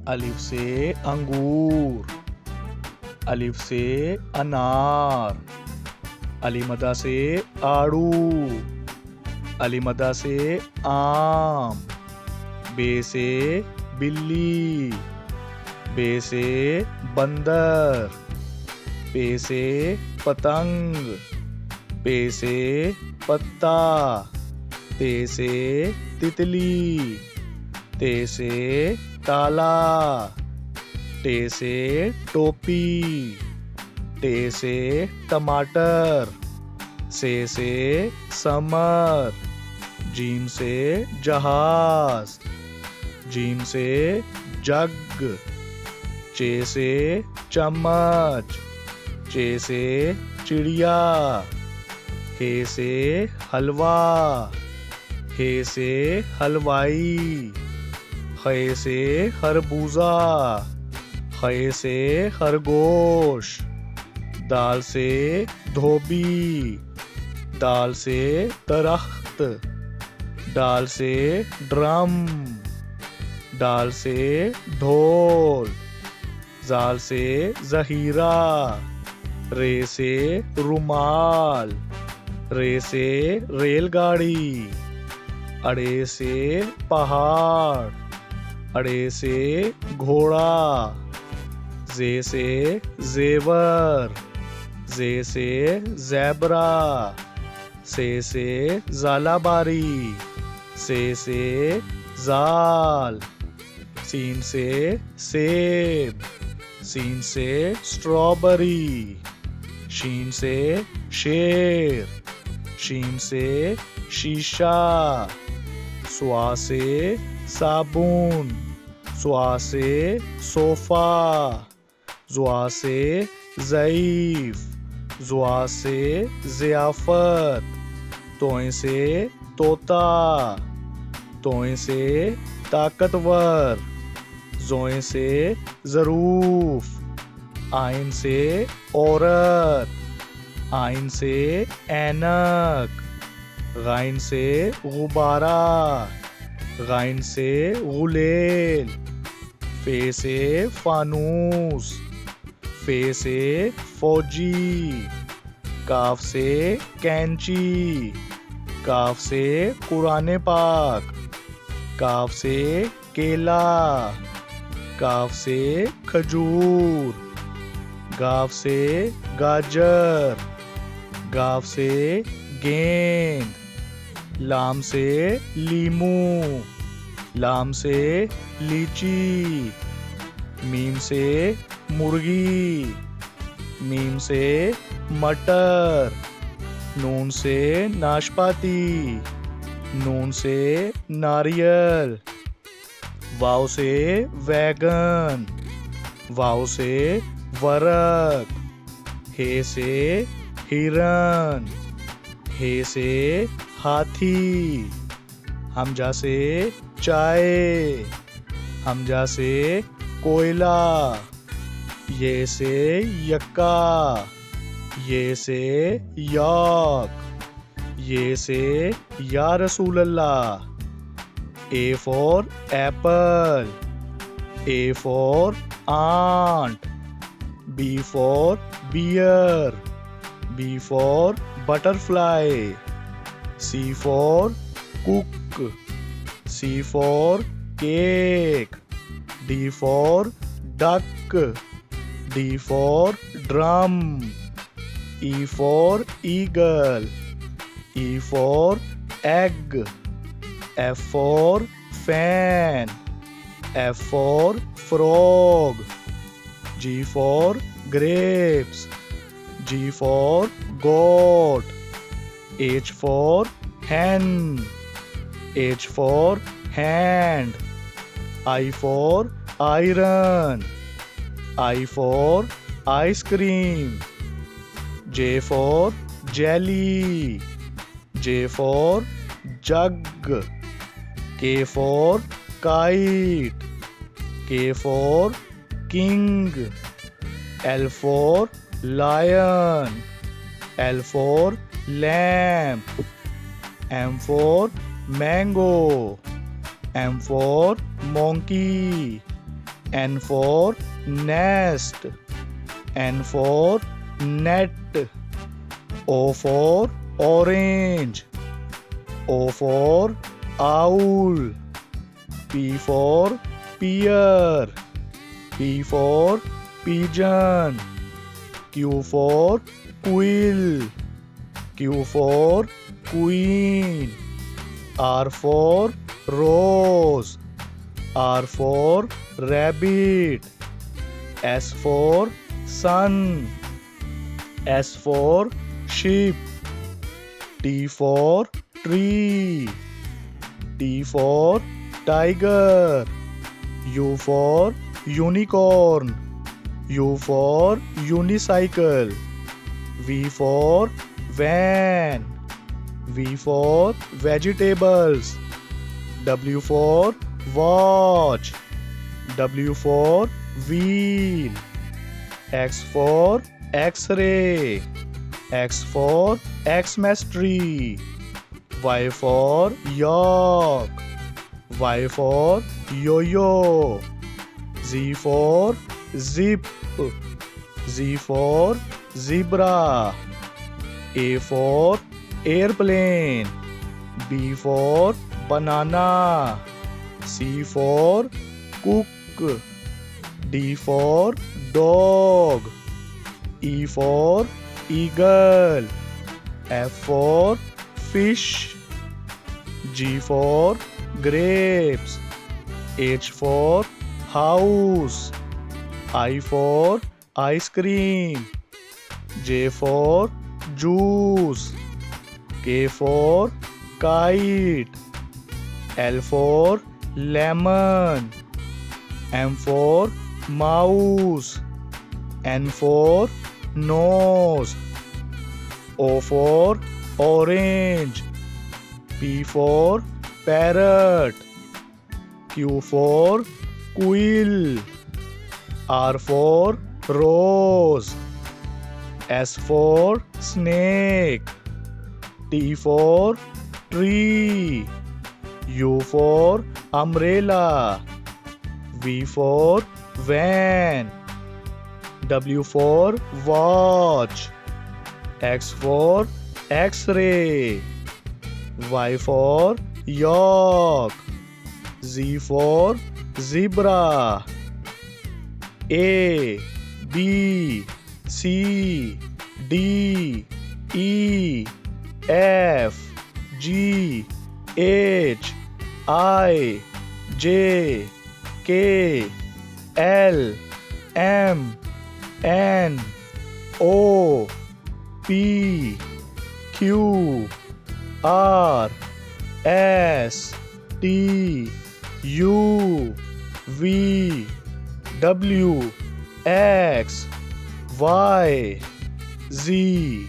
अलिफ से अंगूर, अलिफ से अनार, अलीमदा से आड़ू, अलीमदा से आम, बे से बिल्ली, बे से बंदर, पे से पतंग, पे से पत्ता, ते से तितली, ते से ताला, टे से टोपी, टे से टमाटर, से समर, जीम से जहाज, जीम से जग, चे से चम्मच, चे से चिड़िया, हे से हलवा, हे से हलवाई, खे से खरबूजा, खे से खरगोश, दाल से धोबी, दाल से दरख्त, दाल से ड्रम, दाल से ढोल, जाल से जहीरा, रे से रुमाल, रे से रेलगाड़ी, अड़े से पहाड़, अड़े से घोड़ा, जे से जेवर, जे से ज़ेब्रा, से ज़ालाबारी, से जाल, सीन से सेब, सीन से स्ट्रॉबेरी, शीन से शेर, शीन से शीशा, स्वा से साबुन, स्वा से सोफा, ज़ुआ से ज़ईफ, ज़ुआ से ज़ियाफ़त, तोय से तोता, तोय से ताकतवर, ज़ोय से ज़रूफ, आइन से औरत, आइन से ऐनक, गाइन से गुब्बारा, गाइन से गुलेल, फे से फानूस, फे से फौजी, काफ से कैंची, काफ से कुरान पाक, काफ से केला, काफ से खजूर, गाफ से गाजर, गाफ से गेंद, लाम से लीमू, लाम से लीची, मीम से मुर्गी, मीम से मटर, नून से नाशपाती, नून से नारियल, वाव से वैगन, वाव से वरक, हे से हिरन, हे से हाथी, हमजा से चाय, हमजा से कोयला, ये से यक्का, ये से याक, ये से या रसूल अल्लाह, A for apple, A for ant, B for bear, B for butterfly, C for cook, C for cake, D for duck, D for drum, E for eagle, E for egg, F for fan, F for frog, G for grapes, G for goat, H for hen, H for hand, I for iron, I for ice cream, J for jelly, J for jug, K for kite, K for king, L for lion, L for lamp, M for mango, M for monkey, N for nest. N for net. O for orange. O for owl. P for pear. P for pigeon. Q for quill. Q for queen. R for rose. R for rabbit. S for sun. S for sheep. T for tree. T for tiger. U for unicorn. U for unicycle. V for van. V for vegetables. W for watch. W for wheel. X for X-ray. X for Xmas tree. Y for york. Y for yo-yo. Z for zip. Z for zebra. A for airplane. B for banana. C for cook. D for dog. E for eagle. F for fish. G for grapes. H for house. I for ice cream. J for juice. K for kite. L for lemon. M for mouse. N for nose. O for orange. P for parrot. Q for quill. R for rose. S for snake. T for tree. U for umbrella. V for van. W for watch. X for X-ray. Y for york. Z for zebra. A, B, C, D, E, F, G, H, I, J, K, L, M, N, O, P, Q, R, S, T, U, V, W, X, Y, Z.